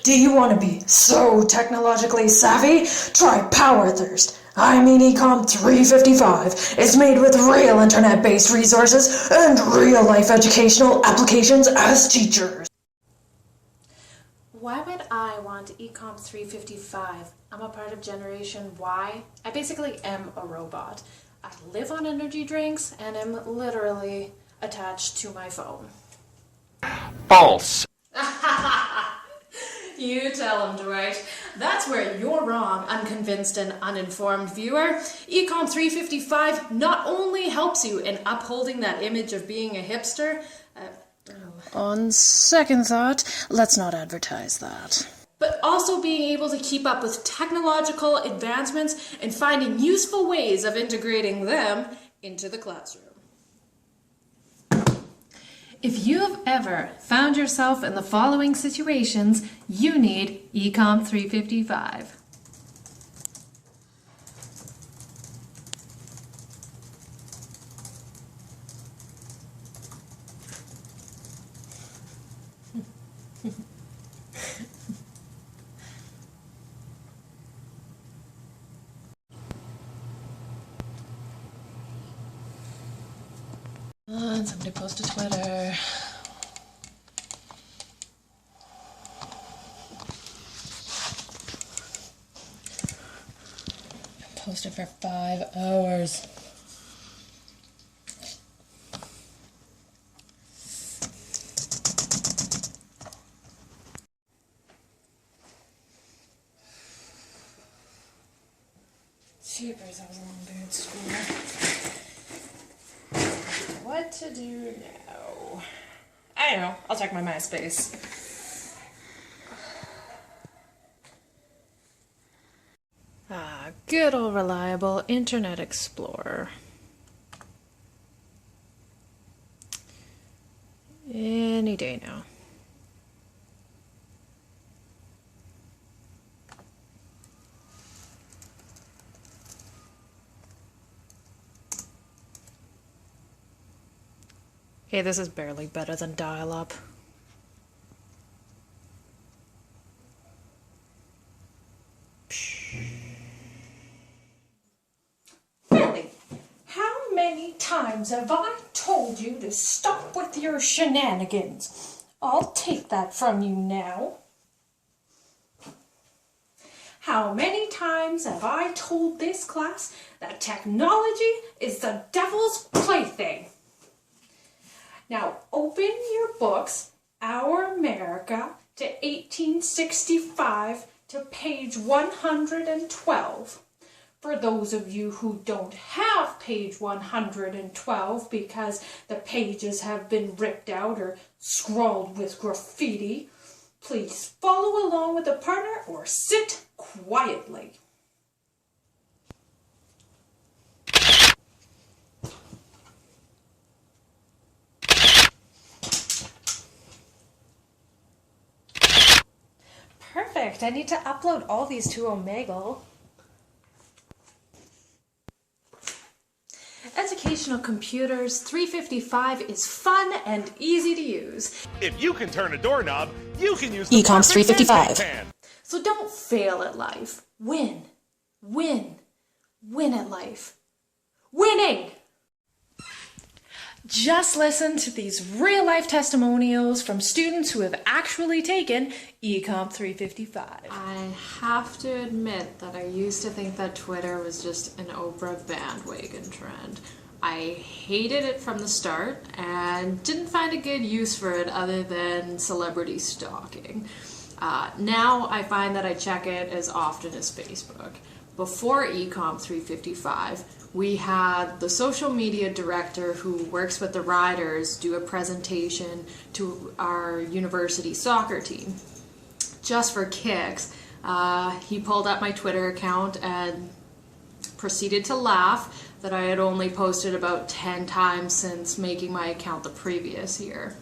Do you want to be so technologically savvy? Try Power Thirst. ECOM 355 is made with real internet-based resources and real-life educational applications as teachers. Why would I want ECOM 355? I'm a part of Generation Y. I basically am a robot. I live on energy drinks and am literally attached to my phone. False. You tell him, Dwight. That's where you're wrong, unconvinced and uninformed viewer. ECOM 355 not only helps you in upholding that image of being a hipster, on second thought, let's not advertise that. but also being able to keep up with technological advancements and finding useful ways of integrating them into the classroom. If you have ever found yourself in the following situations, you need ECOM 355. And somebody post to Twitter. Posted for 5 hours. Jeepers, that was a long day at school. What to do now? I don't know. I'll check my MySpace. Good old reliable Internet Explorer. Any day now. Okay, this is barely better than dial-up. Billy, how many times have I told you to stop with your shenanigans? I'll take that from you now. How many times have I told this class that technology is the devil's plaything? Now open your books, Our America, to 1865 to page 112. For those of you who don't have page 112 because the pages have been ripped out or scrawled with graffiti, please follow along with a partner or sit quietly. Perfect. I need to upload all these to Omegle. Educational Computers 355 is fun and easy to use. If you can turn a doorknob, you can use the ECOM's perfect 355. sandwich pan. So don't fail at life. Win. Win. Win at life. Winning! Just listen to these real-life testimonials from students who have actually taken ECOM 355. I have to admit that I used to think that Twitter was just an Oprah bandwagon trend. I hated it from the start and didn't find a good use for it other than celebrity stalking. Now I find that I check it as often as Facebook. Before ECOM 355, we had the social media director who works with the riders do a presentation to our university soccer team. Just for kicks, he pulled up my Twitter account and proceeded to laugh that I had only posted about 10 times since making my account the previous year.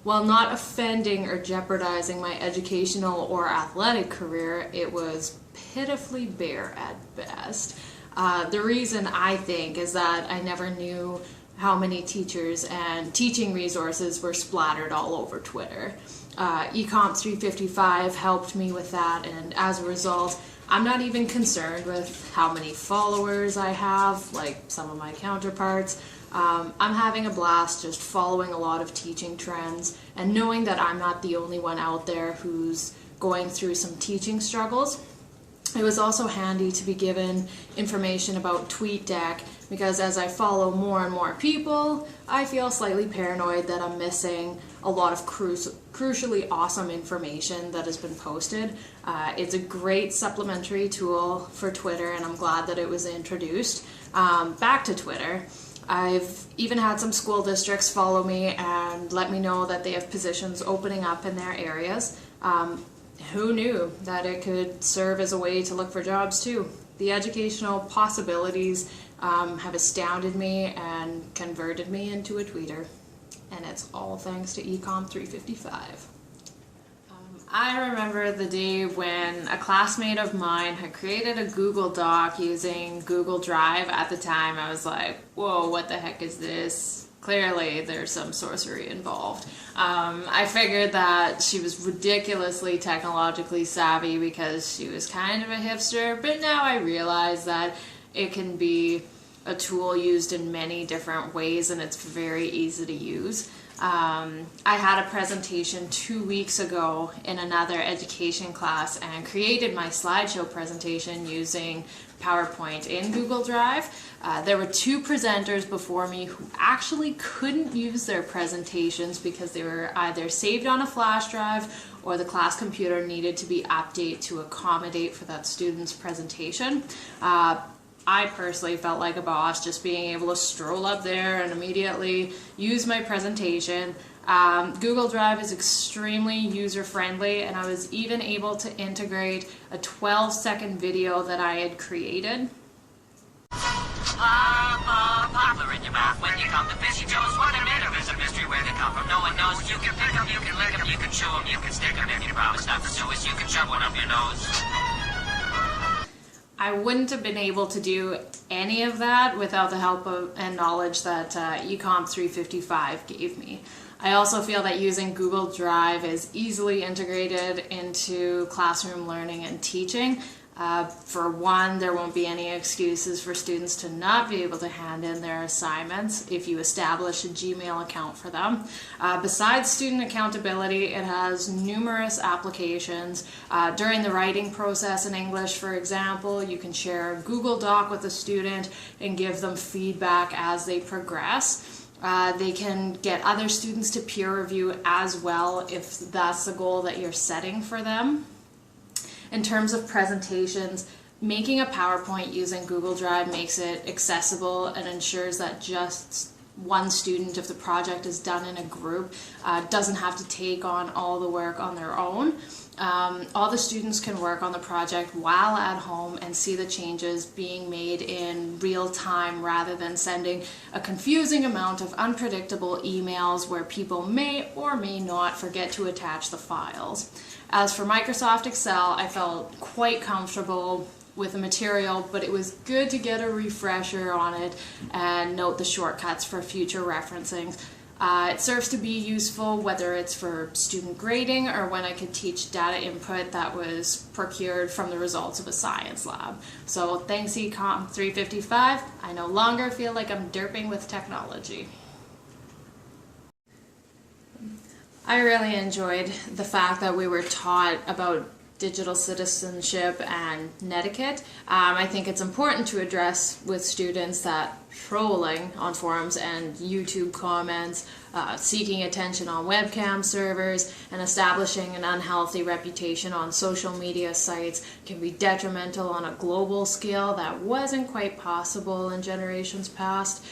While not offending or jeopardizing my educational or athletic career, it was pitifully bare at best. The reason I think is that I never knew how many teachers and teaching resources were splattered all over Twitter. ECOMP 355 helped me with that, and as a result, I'm not even concerned with how many followers I have, like some of my counterparts. I'm having a blast just following a lot of teaching trends and knowing that I'm not the only one out there who's going through some teaching struggles. It was also handy to be given information about TweetDeck because as I follow more and more people, I feel slightly paranoid that I'm missing a lot of crucially awesome information that has been posted. It's a great supplementary tool for Twitter, and I'm glad that it was introduced. Back to Twitter, I've even had some school districts follow me and let me know that they have positions opening up in their areas. Who knew that it could serve as a way to look for jobs too? The educational possibilities have astounded me and converted me into a tweeter. And it's all thanks to ECOMP 355. I remember the day when a classmate of mine had created a Google Doc using Google Drive. At the time, I was like, whoa, what the heck is this? Clearly, there's some sorcery involved. I figured that she was ridiculously technologically savvy because she was kind of a hipster, but now I realize that it can be a tool used in many different ways and it's very easy to use. I had a presentation 2 weeks ago in another education class and created my slideshow presentation using PowerPoint in Google Drive. There were 2 presenters before me who actually couldn't use their presentations because they were either saved on a flash drive or the class computer needed to be updated to accommodate for that student's presentation. I personally felt like a boss just being able to stroll up there and immediately use my presentation. Google Drive is extremely user-friendly, and I was even able to integrate a 12-second video that I had created. Poplar in your mouth when you come to Fishy Joe's. What a minute is a mystery where they come from. No one knows. You can pick them, you can lick them, you can chew them, you can stick them. If you promise not to sue us, you can shove one up your nose. I wouldn't have been able to do any of that without the help of and knowledge that ECOMP 355 gave me. I also feel that using Google Drive is easily integrated into classroom learning and teaching. For one, there won't be any excuses for students to not be able to hand in their assignments if you establish a Gmail account for them. Besides student accountability, it has numerous applications. During the writing process in English, for example, you can share a Google Doc with a student and give them feedback as they progress. They can get other students to peer review as well if that's the goal that you're setting for them. In terms of presentations, making a PowerPoint using Google Drive makes it accessible and ensures that just one student, if the project is done in a group, doesn't have to take on all the work on their own. All the students can work on the project while at home and see the changes being made in real time rather than sending a confusing amount of unpredictable emails where people may or may not forget to attach the files. As for Microsoft Excel, I felt quite comfortable with the material, but it was good to get a refresher on it and note the shortcuts for future referencing. It serves to be useful whether it's for student grading or when I could teach data input that was procured from the results of a science lab. So thanks ECOMP 355, I no longer feel like I'm derping with technology. I really enjoyed the fact that we were taught about digital citizenship and netiquette. I think it's important to address with students that trolling on forums and YouTube comments, seeking attention on webcam servers, and establishing an unhealthy reputation on social media sites can be detrimental on a global scale that wasn't quite possible in generations past.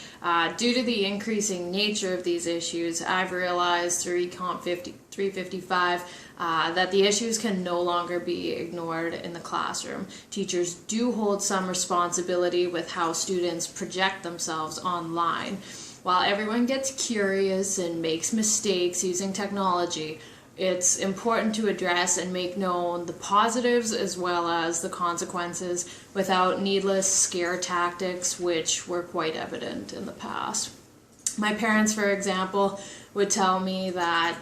Due to the increasing nature of these issues, I've realized through ECOMP 355 that the issues can no longer be ignored in the classroom. Teachers do hold some responsibility with how students project themselves online. While everyone gets curious and makes mistakes using technology, it's important to address and make known the positives as well as the consequences without needless scare tactics, which were quite evident in the past. My parents, for example, would tell me that,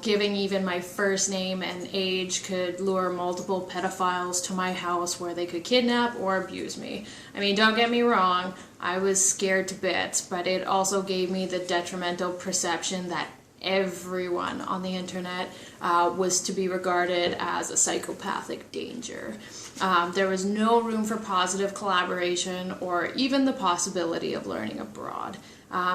giving even my first name and age could lure multiple pedophiles to my house where they could kidnap or abuse me. I mean, don't get me wrong, I was scared to bits, but it also gave me the detrimental perception that everyone on the internet was to be regarded as a psychopathic danger. There was no room for positive collaboration or even the possibility of learning abroad.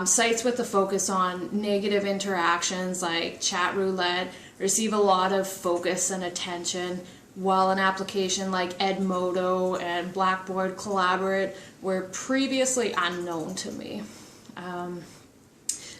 Sites with the focus on negative interactions like chat roulette receive a lot of focus and attention, while an application like Edmodo and Blackboard Collaborate were previously unknown to me.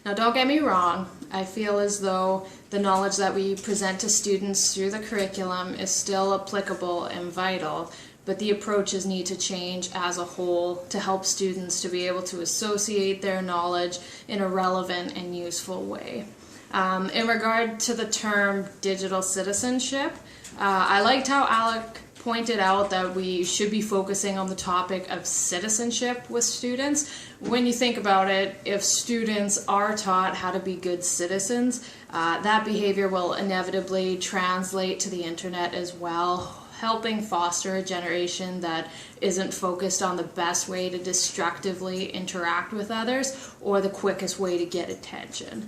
Now, don't get me wrong, I feel as though the knowledge that we present to students through the curriculum is still applicable and vital, but the approaches need to change as a whole to help students to be able to associate their knowledge in a relevant and useful way. In regard to the term digital citizenship, I liked how Alec pointed out that we should be focusing on the topic of citizenship with students. When you think about it, if students are taught how to be good citizens, that behavior will inevitably translate to the internet as well, helping foster a generation that isn't focused on the best way to destructively interact with others or the quickest way to get attention.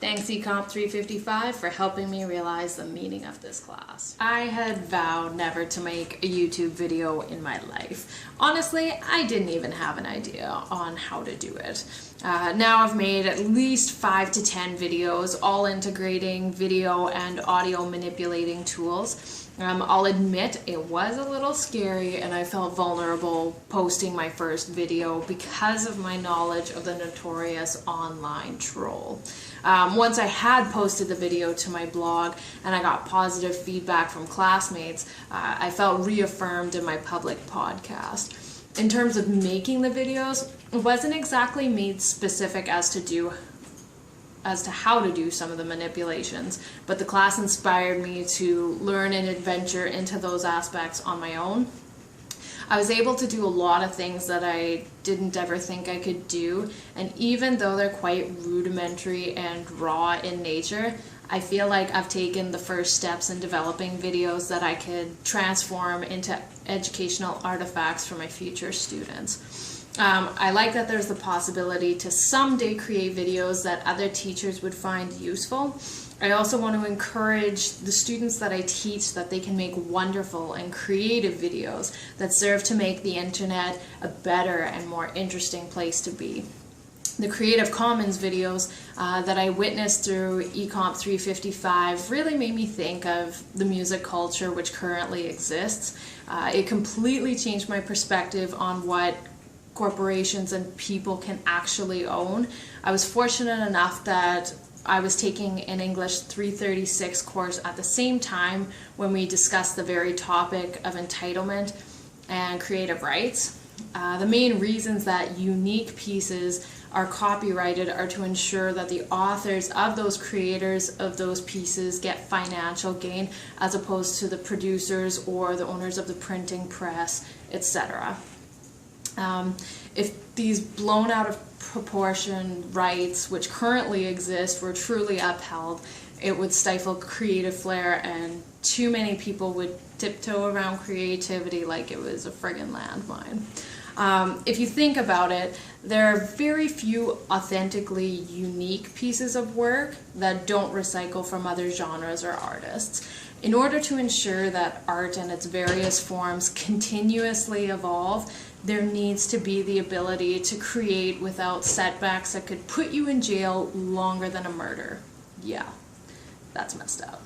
Thanks ECMP 355 for helping me realize the meaning of this class. I had vowed never to make a YouTube video in my life. Honestly, I didn't even have an idea on how to do it. Now I've made at least 5 to 10 videos, all integrating video and audio manipulating tools. I'll admit it was a little scary and I felt vulnerable posting my first video because of my knowledge of the notorious online troll. Once I had posted the video to my blog and I got positive feedback from classmates, I felt reaffirmed in my public podcast. In terms of making the videos, it wasn't exactly made specific as to how to do some of the manipulations, but the class inspired me to learn and adventure into those aspects on my own. I was able to do a lot of things that I didn't ever think I could do, and even though they're quite rudimentary and raw in nature, I feel like I've taken the first steps in developing videos that I could transform into educational artifacts for my future students. I like that there's the possibility to someday create videos that other teachers would find useful. I also want to encourage the students that I teach that they can make wonderful and creative videos that serve to make the internet a better and more interesting place to be. The Creative Commons videos that I witnessed through ECMP 355 really made me think of the music culture which currently exists. It completely changed my perspective on what corporations and people can actually own. I was fortunate enough that I was taking an English 336 course at the same time when we discussed the very topic of entitlement and creative rights. The main reasons that unique pieces are copyrighted are to ensure that the authors of those creators of those pieces get financial gain as opposed to the producers or the owners of the printing press, etc. If these blown out of proportion rights which currently exist were truly upheld, it would stifle creative flair and too many people would tiptoe around creativity like it was a friggin' landmine. If you think about it, there are very few authentically unique pieces of work that don't recycle from other genres or artists. In order to ensure that art in its various forms continuously evolve, there needs to be the ability to create without setbacks that could put you in jail longer than a murder. Yeah, that's messed up.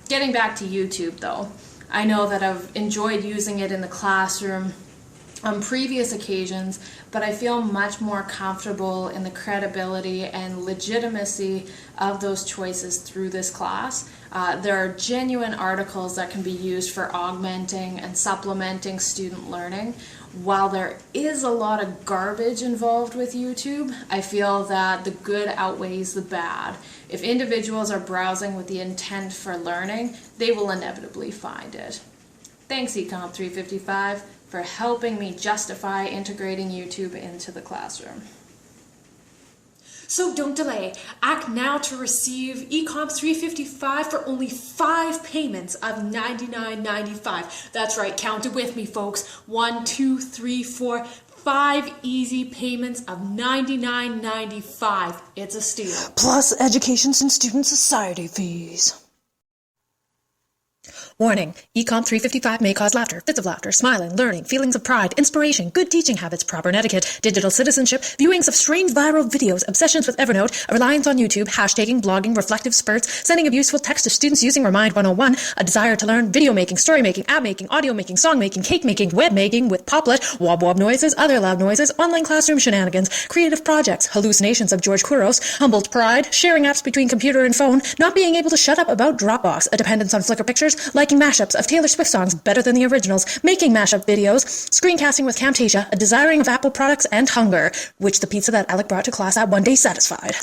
Getting back to YouTube though, I know that I've enjoyed using it in the classroom on previous occasions, but I feel much more comfortable in the credibility and legitimacy of those choices through this class. There are genuine articles that can be used for augmenting and supplementing student learning. While there is a lot of garbage involved with YouTube, I feel that the good outweighs the bad. If individuals are browsing with the intent for learning, they will inevitably find it. Thanks ECMP 355 for helping me justify integrating YouTube into the classroom. So don't delay. Act now to receive ECOMP 355 for only 5 payments of $99.95. That's right, count it with me, folks. 1, 2, 3, 4, 5 easy payments of $99.95. It's a steal. Plus education and student society fees. Warning, ECOMP 355 may cause laughter, fits of laughter, smiling, learning, feelings of pride, inspiration, good teaching habits, proper etiquette, digital citizenship, viewings of strange viral videos, obsessions with Evernote, a reliance on YouTube, hashtagging, blogging, reflective spurts, sending of useful text to students using Remind 101, a desire to learn video making, story making, app making, audio making, song making, cake making, web making with Poplet, wob-wob noises, other loud noises, online classroom shenanigans, creative projects, hallucinations of George Couros, humbled pride, sharing apps between computer and phone, not being able to shut up about Dropbox, a dependence on Flickr pictures, liking mashups of Taylor Swift songs better than the originals, making mashup videos, screencasting with Camtasia, a desiring of Apple products, and hunger, which the pizza that Alec brought to class at one day satisfied.